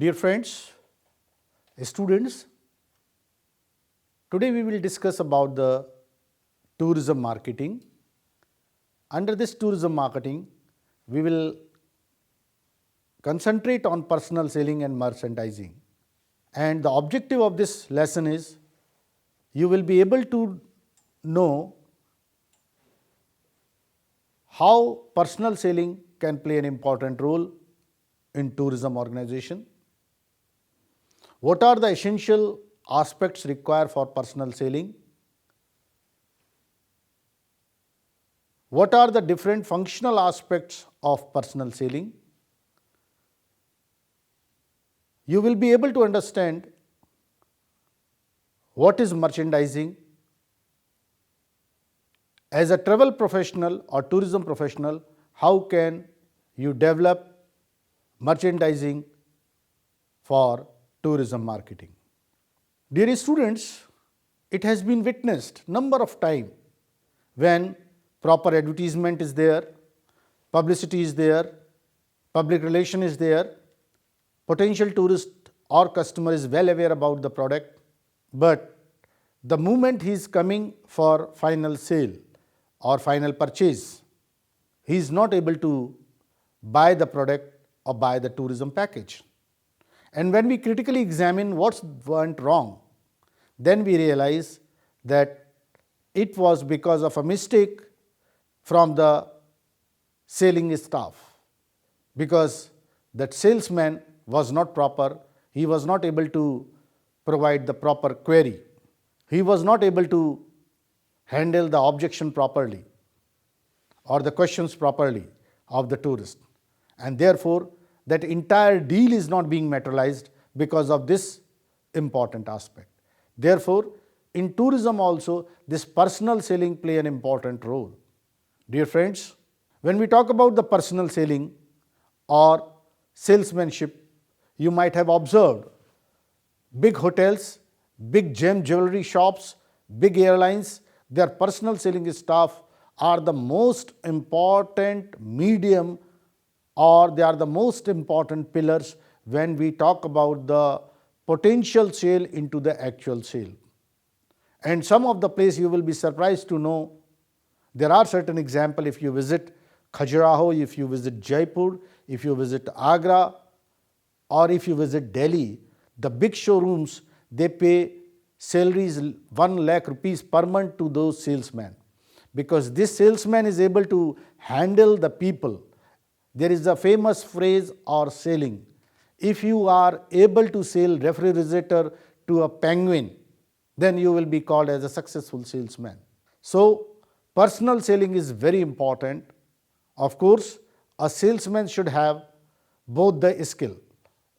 Dear friends, students, today we will discuss about the tourism marketing. Under this tourism marketing, we will concentrate on personal selling and merchandising. And the objective of this lesson is you will be able to know how personal selling can play an important role in tourism organization. What are the essential aspects required for personal selling? What are the different functional aspects of personal selling? You will be able to understand what is merchandising. As a travel professional or tourism professional, how can you develop merchandising for tourism marketing? Dear students, it has been witnessed number of times when proper advertisement is there, publicity is there, public relation is there, potential tourist or customer is well aware about the product, but the moment he is coming for final sale or final purchase, he is not able to buy the product or buy the tourism package. And when we critically examine what went wrong, then we realize that it was because of a mistake from the selling staff, because that salesman was not proper, he was not able to provide the proper query, he was not able to handle the objection properly or the questions properly of the tourist, and therefore that entire deal is not being materialized because of this important aspect. Therefore, in tourism also this personal selling play an important role. Dear friends, when we talk about the personal selling or salesmanship, you might have observed big hotels, big gem jewelry shops, big airlines, their personal selling staff are the most important medium, or they are the most important pillars when we talk about the potential sale into the actual sale. And some of the place you will be surprised to know, there are certain example. If you visit Khajuraho, if you visit Jaipur, if you visit Agra, or if you visit Delhi, the big showrooms, they pay salaries 1 lakh rupees per month to those salesmen, because this salesman is able to handle the people. There is a famous phrase or saying, if you are able to sell refrigerator to a penguin, then you will be called as a successful salesman. So personal selling is very important. Of course, a salesman should have both the skill,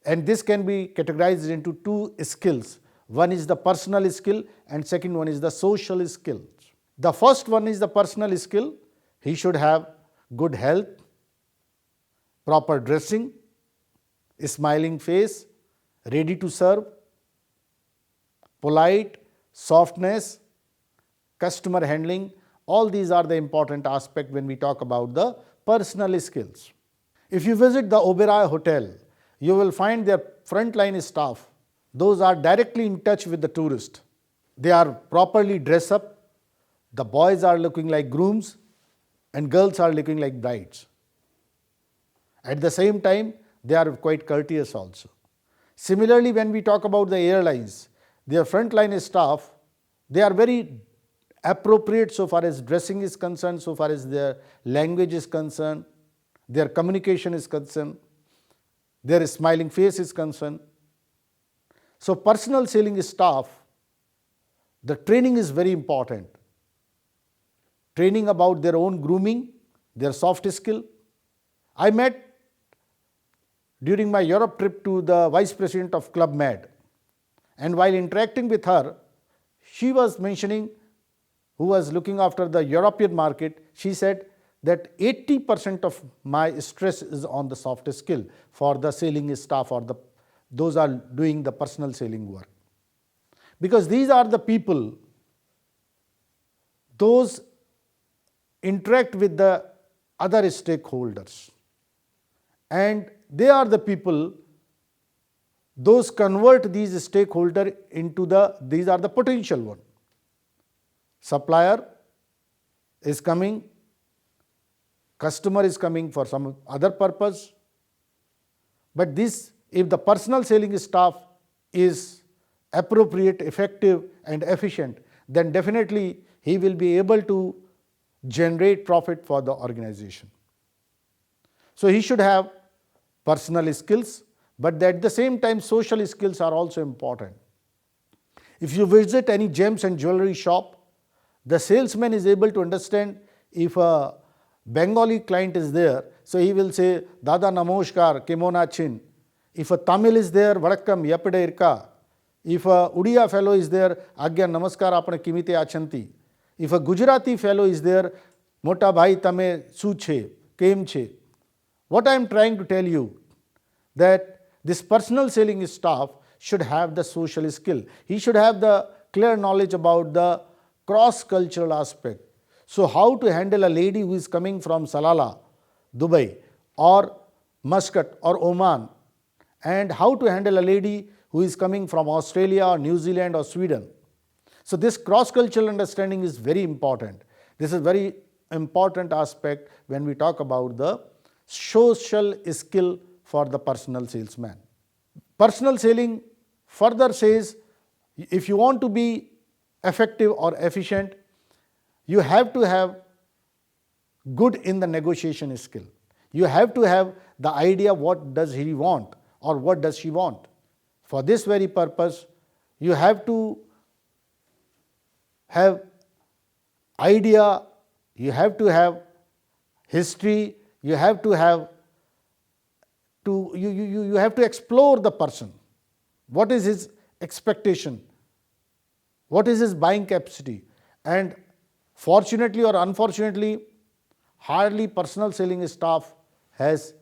and this can be categorized into two skills. One is the personal skill and second one is the social skill. The first one is the personal skill. He should have good health, proper dressing, smiling face, ready to serve, polite, softness, customer handling. All these are the important aspects when we talk about the personal skills. If you visit the Oberoi Hotel, you will find their frontline staff. Those are directly in touch with the tourist. They are properly dressed up. The boys are looking like grooms and girls are looking like brides. At the same time, they are quite courteous also. Similarly, when we talk about the airlines, their frontline staff, they are very appropriate so far as dressing is concerned, so far as their language is concerned, their communication is concerned, their smiling face is concerned. So personal selling staff, the training is very important. Training about their own grooming, their soft skill. I met during my Europe trip to the vice president of Club Med, and while interacting with her, she was mentioning, who was looking after the European market, she said that 80% of my stress is on the soft skill for the selling staff or those are doing the personal selling work. Because these are the people, those interact with the other stakeholders, and they are the people those convert these stakeholder into these are the potential one. Supplier is coming, customer is coming for some other purpose, but this, if the personal selling staff is appropriate, effective and efficient, then definitely he will be able to generate profit for the organization. So he should have personal skills, but at the same time social skills are also important. If you visit any gems and jewelry shop, the salesman is able to understand if a Bengali client is there, so he will say, Dada Namaskar, Kemon Achin. If a Tamil is there, Vadakkam, Yapide Irka. If a Udiya fellow is there, Agya Namaskar, Apne Kimite Achanti. If a Gujarati fellow is there, Mota Bhai Tame Su Che, Kem Che. What I am trying to tell you, that this personal selling staff should have the social skill. He should have the clear knowledge about the cross-cultural aspect. So how to handle a lady who is coming from Salalah, Dubai or Muscat or Oman, and how to handle a lady who is coming from Australia or New Zealand or Sweden. So this cross-cultural understanding is very important. This is very important aspect when we talk about the social skill for the personal salesman. Personal selling further says, if you want to be effective or efficient, you have to have good in the negotiation skill. You have to have the idea what does he want or what does she want. For this very purpose, you have to have idea, you have to have history, you have to have you have to explore the person. What is his expectation? What is his buying capacity? And fortunately or unfortunately, hardly personal selling staff has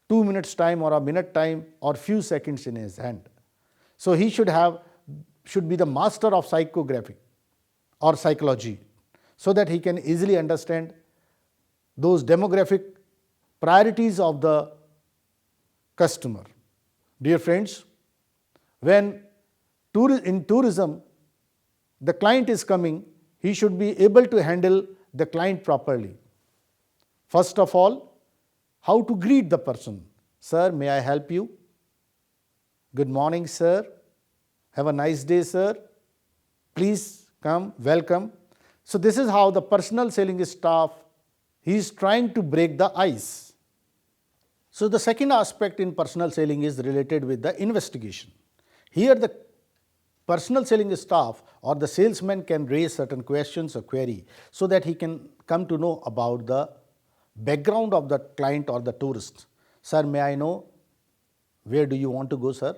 2 minutes time or a minute time or few seconds in his hand. So he should be the master of psychography or psychology, so that he can easily understand those demographic priorities of the customer. Dear friends, when in tourism the client is coming, he should be able to handle the client properly. First of all, how to greet the person. Sir, may I help you? Good morning, sir. Have a nice day, sir. Please come, welcome. So this is how the personal selling staff, he is trying to break the ice. So the second aspect in personal selling is related with the investigation. Here the personal selling staff or the salesman can raise certain questions or query so that he can come to know about the background of the client or the tourist. Sir, may I know where do you want to go, sir?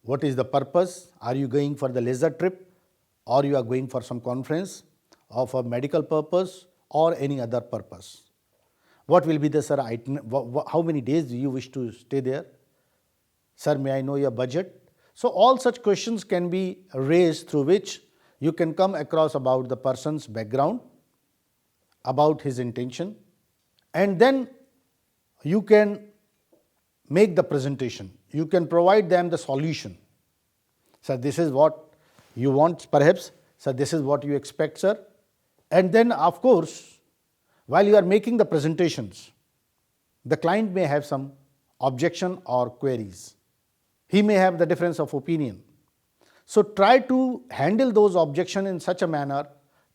What is the purpose? Are you going for the leisure trip, or you are going for some conference or for medical purpose or any other purpose? What will be the, sir, how many days do you wish to stay there? Sir, may I know your budget? So all such questions can be raised through which you can come across about the person's background, about his intention, and then you can make the presentation. You can provide them the solution. Sir, this is what you want perhaps. Sir, this is what you expect, sir. And then of course, while you are making the presentations, the client may have some objection or queries. He may have the difference of opinion. So try to handle those objections in such a manner,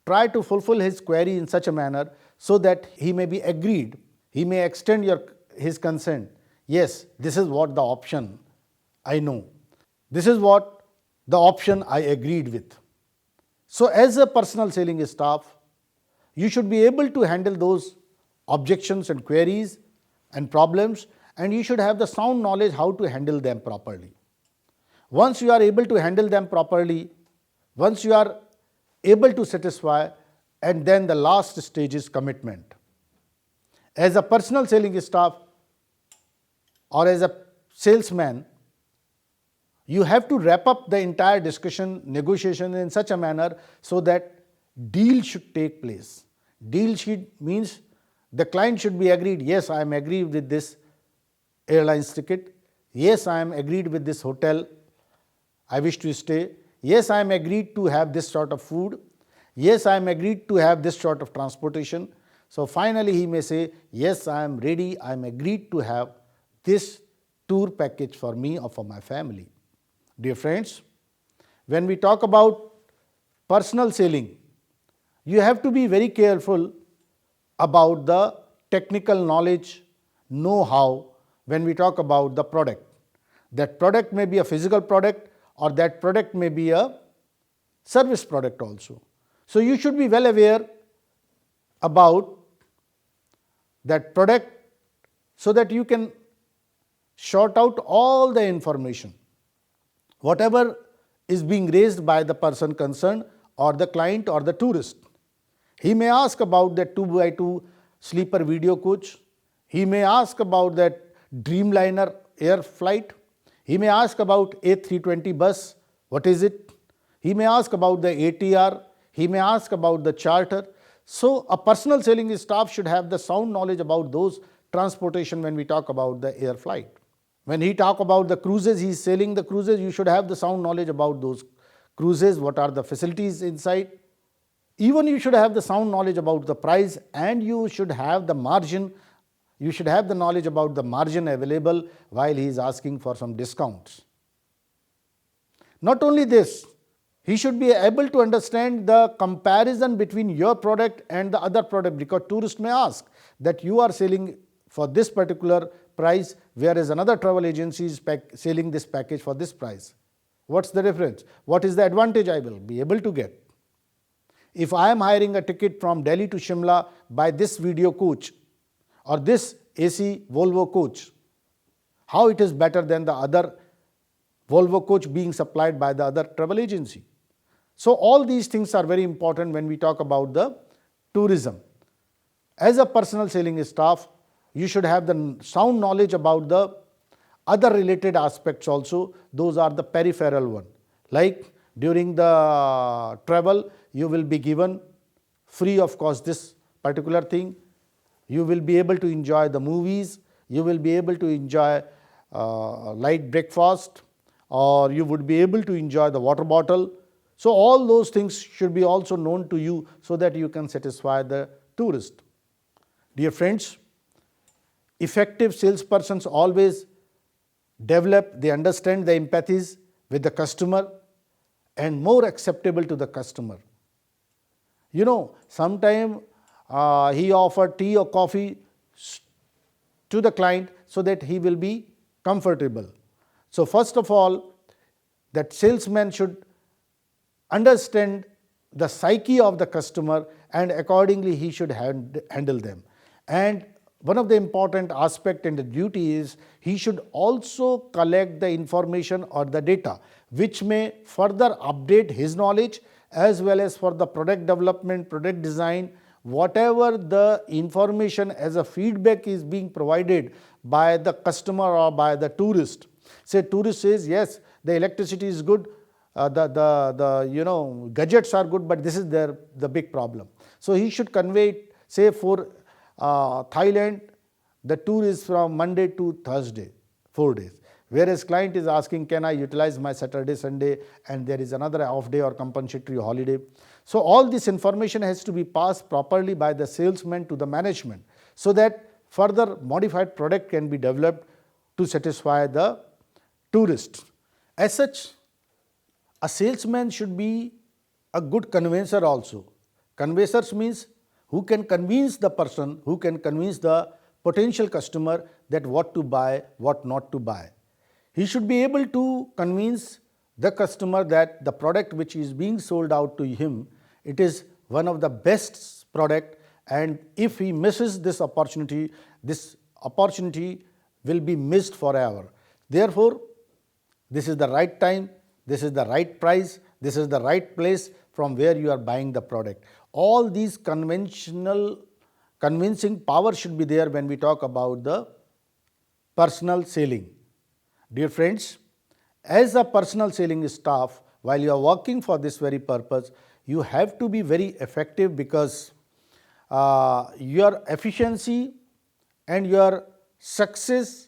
try to fulfill his query in such a manner so that he may be agreed, he may extend his consent. Yes, this is what the option I know. This is what the option I agreed with. So as a personal selling staff, you should be able to handle those objections and queries and problems, and you should have the sound knowledge how to handle them properly. Once you are able to handle them properly, once you are able to satisfy, and then the last stage is commitment. As a personal selling staff or as a salesman, you have to wrap up the entire discussion, negotiation in such a manner so that deal should take place. Deal sheet means the client should be agreed, yes, I am agreed with this airline's ticket. Yes, I am agreed with this hotel I wish to stay. Yes, I am agreed to have this sort of food. Yes, I am agreed to have this sort of transportation. So finally he may say, yes, I am ready, I am agreed to have this tour package for me or for my family. Dear friends, when we talk about personal selling, you have to be very careful about the technical knowledge, know-how when we talk about the product. That product may be a physical product or that product may be a service product also. So you should be well aware about that product so that you can sort out all the information, whatever is being raised by the person concerned or the client or the tourist. He may ask about that 2x2 sleeper video coach. He may ask about that Dreamliner air flight. He may ask about A320 bus. What is it? He may ask about the ATR. He may ask about the charter. So a personal selling staff should have the sound knowledge about those transportation when we talk about the air flight. When he talk about the cruises, he is selling the cruises, you should have the sound knowledge about those cruises, what are the facilities inside. Even you should have the sound knowledge about the price and you should have the margin, you should have the knowledge about the margin available while he is asking for some discounts. Not only this, he should be able to understand the comparison between your product and the other product, because tourists may ask that you are selling for this particular price, whereas another travel agency is selling this package for this price. What's the difference? What is the advantage I will be able to get? If I am hiring a ticket from Delhi to Shimla by this video coach or this AC Volvo coach, how it is better than the other Volvo coach being supplied by the other travel agency? So all these things are very important when we talk about the tourism. As a personal selling staff, you should have the sound knowledge about the other related aspects also. Those are the peripheral one. Like during the travel, you will be given free of cost this particular thing. You will be able to enjoy the movies. You will be able to enjoy light breakfast, or you would be able to enjoy the water bottle. So all those things should be also known to you so that you can satisfy the tourist. Dear friends, effective salespersons always develop, they understand the empathies with the customer and more acceptable to the customer. You know, sometime he offered tea or coffee to the client so that he will be comfortable. So first of all, that salesman should understand the psyche of the customer and accordingly he should handle them. And one of the important aspect and the duty is he should also collect the information or the data which may further update his knowledge as well as for the product development, product design, whatever the information as a feedback is being provided by the customer or by the tourist. Say tourist says, yes, the electricity is good, the gadgets are good, but this is the big problem. So he should convey it. Say for Thailand, the tour is from Monday to Thursday, 4 days. Whereas client is asking, can I utilize my Saturday, Sunday, and there is another off day or compensatory holiday. So all this information has to be passed properly by the salesman to the management so that further modified product can be developed to satisfy the tourist. As such, a salesman should be a good convincer also. Convincers means who can convince the person, who can convince the potential customer that what to buy, what not to buy. He should be able to convince the customer that the product which is being sold out to him, it is one of the best product, and if he misses this opportunity will be missed forever. Therefore, this is the right time, this is the right price, this is the right place from where you are buying the product. All these convincing power should be there when we talk about the personal selling. Dear friends, as a personal selling staff, while you are working for this very purpose, you have to be very effective because your efficiency and your success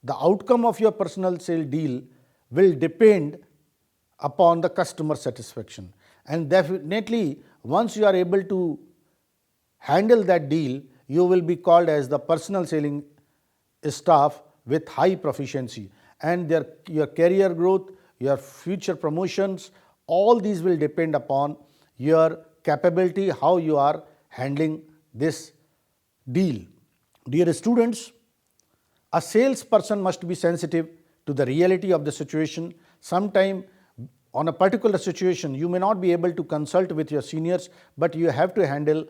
the outcome of your personal sale deal will depend upon the customer satisfaction. And definitely, once you are able to handle that deal, you will be called as the personal selling staff with high proficiency, and your career growth, your future promotions, all these will depend upon your capability, how you are handling this deal. Dear students, a salesperson must be sensitive to the reality of the situation. Sometime on a particular situation, you may not be able to consult with your seniors, but you have to handle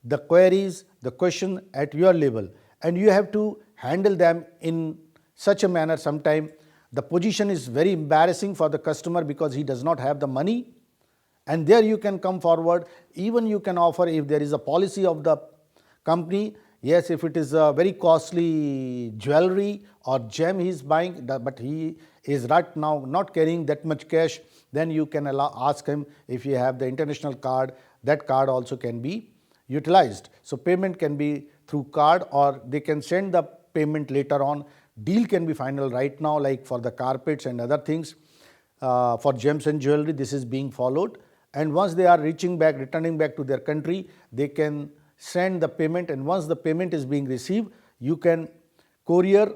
the queries, the question at your level, and you have to handle them in such a manner. Sometime the position is very embarrassing for the customer because he does not have the money, and there you can come forward. Even you can offer, if there is a policy of the company, yes, if it is a very costly jewelry or gem he is buying, but he is right now not carrying that much cash, then you can ask him if you have the international card, that card also can be utilized. So payment can be through card, or they can send the payment later on. Deal can be final right now, like for the carpets and other things. For gems and jewelry, this is being followed, and once they are returning back to their country, they can send the payment, and once the payment is being received, you can courier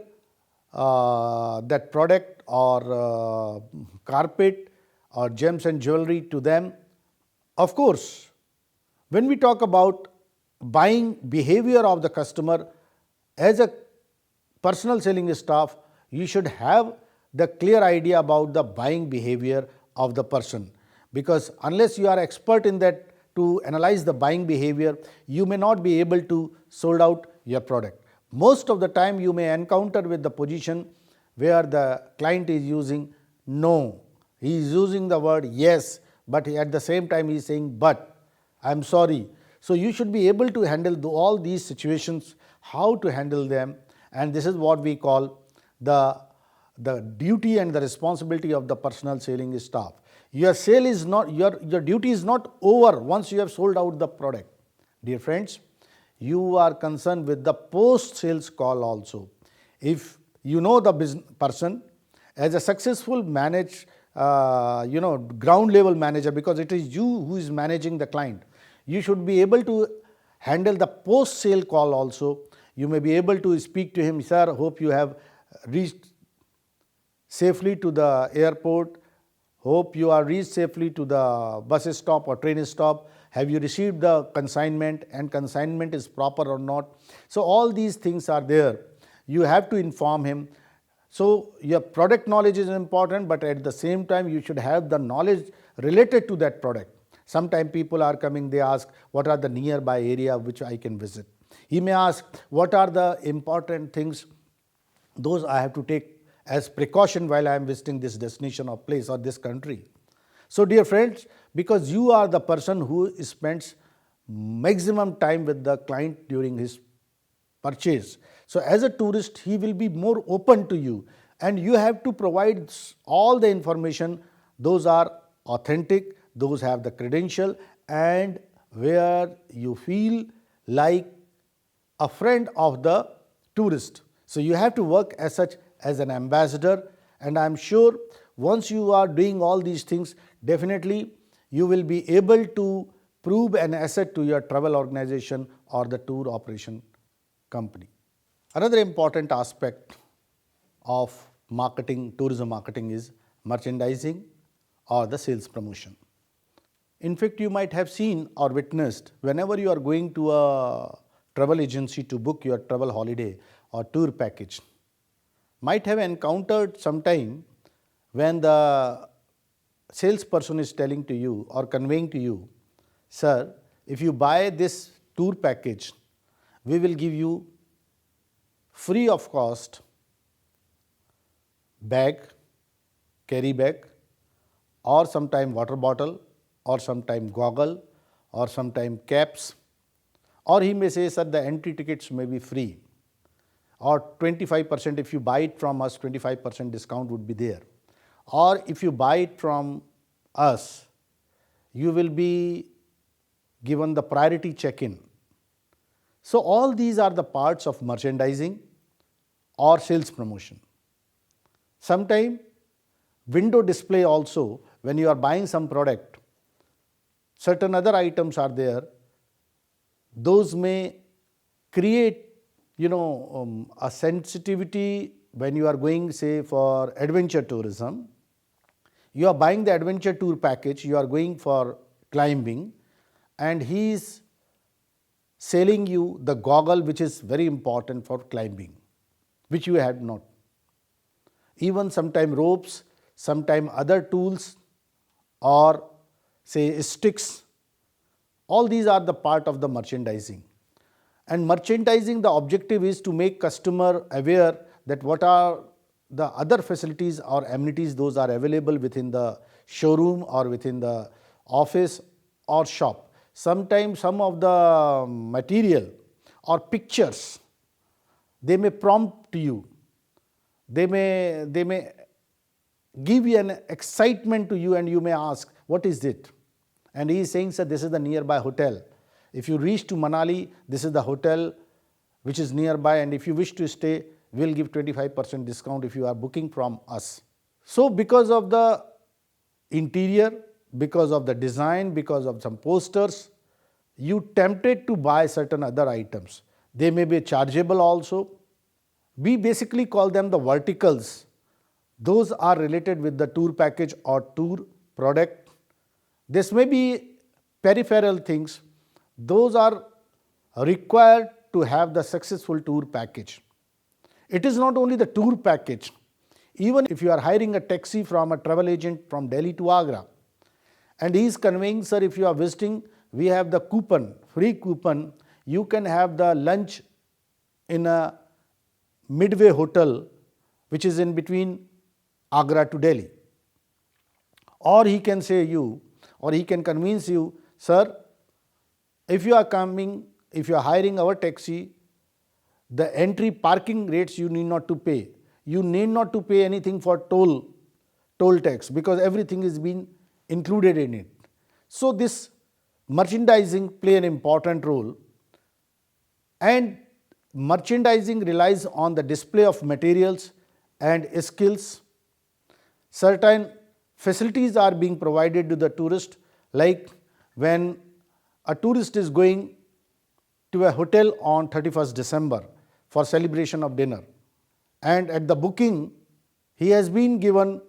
that product or carpet or gems and jewelry to them. Of course, when we talk about buying behavior of the customer, as a personal selling staff, you should have the clear idea about the buying behavior of the person, because unless you are expert in that to analyze the buying behavior, you may not be able to sold out your product. Most of the time you may encounter with the position where the client is using no, he is using the word yes, but at the same time he is saying but, I am sorry. So you should be able to handle all these situations, how to handle them, and this is what we call the duty and the responsibility of the personal selling staff. Your sale is not, your duty is not over once you have sold out the product. Dear friends, you are concerned with the post sales call also. If you know the business person as a successful ground level manager, because it is you who is managing the client, you should be able to handle the post sale call also. You may be able to speak to him, sir, hope you have reached safely to the airport, hope you are reached safely to the bus stop or train stop, have you received the consignment, and consignment is proper or not. So all these things are there, you have to inform him. So your product knowledge is important, but at the same time you should have the knowledge related to that product. Sometimes people are coming, they ask what are the nearby area which I can visit. He may ask what are the important things, those I have to take as precaution while I am visiting this destination or place or this country. So dear friends, because you are the person who spends maximum time with the client during his purchase, so as a tourist he will be more open to you, and you have to provide all the information, those are authentic, those have the credential, and where you feel like a friend of the tourist. So you have to work as such as an ambassador, and I am sure once you are doing all these things, definitely you will be able to prove an asset to your travel organization or the tour operation company. Another important aspect of marketing, tourism marketing, is merchandising or the sales promotion. In fact, you might have seen or witnessed, whenever you are going to a travel agency to book your travel holiday or tour package, might have encountered sometime when the salesperson is telling to you or conveying to you, sir, if you buy this tour package, we will give you free of cost bag, carry bag, or sometime water bottle, or sometime goggle, or sometime caps, or he may say, sir, the entry tickets may be free, or 25%, if you buy it from us, 25% discount would be there, or if you buy it from us, you will be given the priority check-in. So all these are the parts of merchandising or sales promotion. Sometime window display also, when you are buying some product, certain other items are there, those may create a sensitivity when you are going, say, for adventure tourism. You are buying the adventure tour package, you are going for climbing, and he is selling you the goggle which is very important for climbing, which you had not. Even sometime ropes, sometime other tools, or say sticks, all these are the part of the merchandising. And merchandising, the objective is to make customer aware that what are the other facilities or amenities those are available within the showroom or within the office or shop. Sometimes some of the material or pictures, they may prompt you, they may give you an excitement to you, and you may ask, what is it? And he is saying, sir, this is the nearby hotel. If you reach to Manali, this is the hotel which is nearby, and if you wish to stay, we will give 25% discount if you are booking from us. So because of the interior, because of the design, because of some posters, you tempted to buy certain other items. They may be chargeable also. We basically call them the verticals. Those are related with the tour package or tour product. This may be peripheral things. Those are required to have the successful tour package. It is not only the tour package. Even if you are hiring a taxi from a travel agent from Delhi to Agra, and he is conveying, sir, if you are visiting, we have the coupon, free coupon, you can have the lunch in a Midway hotel which is in between Agra to Delhi. Or he can say you, or he can convince you, sir, if you are coming, if you are hiring our taxi, the entry parking rates you need not to pay. You need not to pay anything for toll tax, because everything is being included in it. So this merchandising play an important role, and merchandising relies on the display of materials and skills. Certain facilities are being provided to the tourist, like when a tourist is going to a hotel on 31st December for celebration of dinner, and at the booking he has been given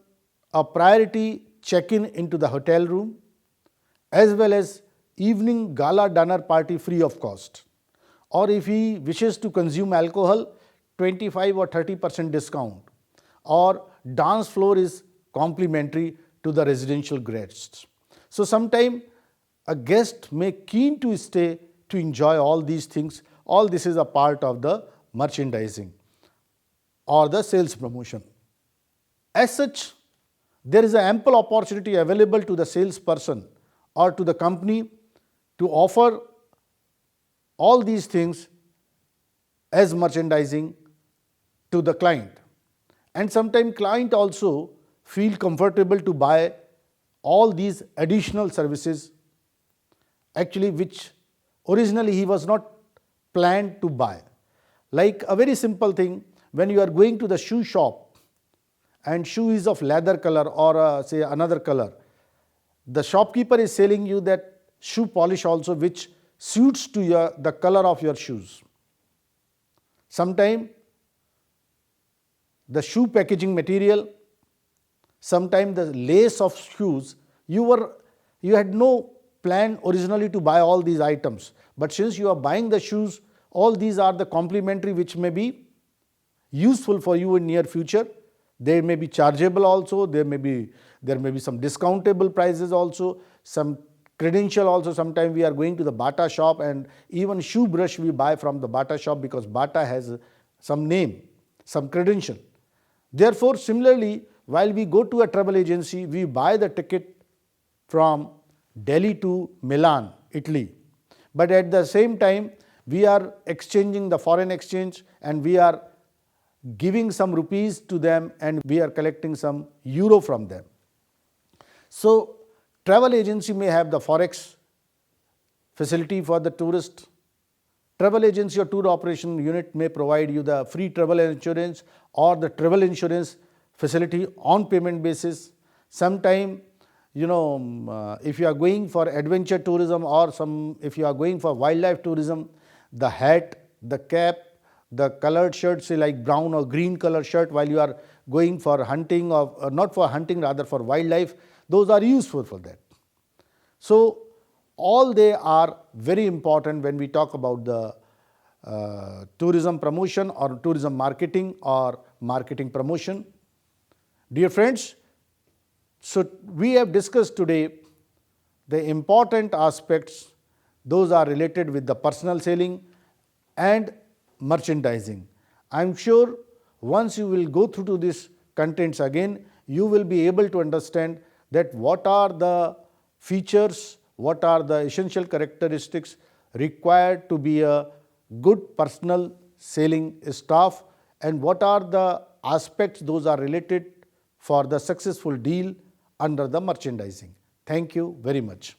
a priority check-in into the hotel room, as well as evening gala dinner party free of cost. Or if he wishes to consume alcohol, 25 or 30% discount, or dance floor is complimentary to the residential guests. So sometime a guest may keen to stay to enjoy all these things. All this is a part of the merchandising or the sales promotion. As such, there is an ample opportunity available to the salesperson or to the company to offer all these things as merchandising to the client. And sometimes client also feel comfortable to buy all these additional services, actually which originally he was not planned to buy. Like a very simple thing, when you are going to the shoe shop and shoe is of leather color or say another color, the shopkeeper is selling you that shoe polish also which suits to the color of your shoes. Sometime the shoe packaging material, sometime the lace of shoes, you had no plan originally to buy all these items, but since you are buying the shoes, all these are the complementary which may be useful for you in near future. They may be chargeable also, there may be some discountable prices also, some credential also. Sometimes we are going to the Bata shop, and even shoe brush we buy from the Bata shop because Bata has some name, some credential. Therefore, similarly, while we go to a travel agency, we buy the ticket from Delhi to Milan, Italy. But at the same time, we are exchanging the foreign exchange, and we are giving some rupees to them, and we are collecting some euro from them. So travel agency may have the forex facility for the tourist. Travel agency or tour operation unit may provide you the free travel insurance or the travel insurance facility on payment basis. Sometime, if you are going for adventure tourism or if you are going for wildlife tourism, the hat, the cap, the colored shirt, say like brown or green color shirt, while you are going for hunting or not for hunting, rather for wildlife, those are useful for that. So all they are very important when we talk about the tourism promotion or tourism marketing or marketing promotion. Dear friends, so we have discussed today the important aspects, those are related with the personal selling and merchandising. I am sure once you will go through to these contents again, you will be able to understand that what are the features, what are the essential characteristics required to be a good personal selling staff, and what are the aspects those are related for the successful deal under the merchandising. Thank you very much.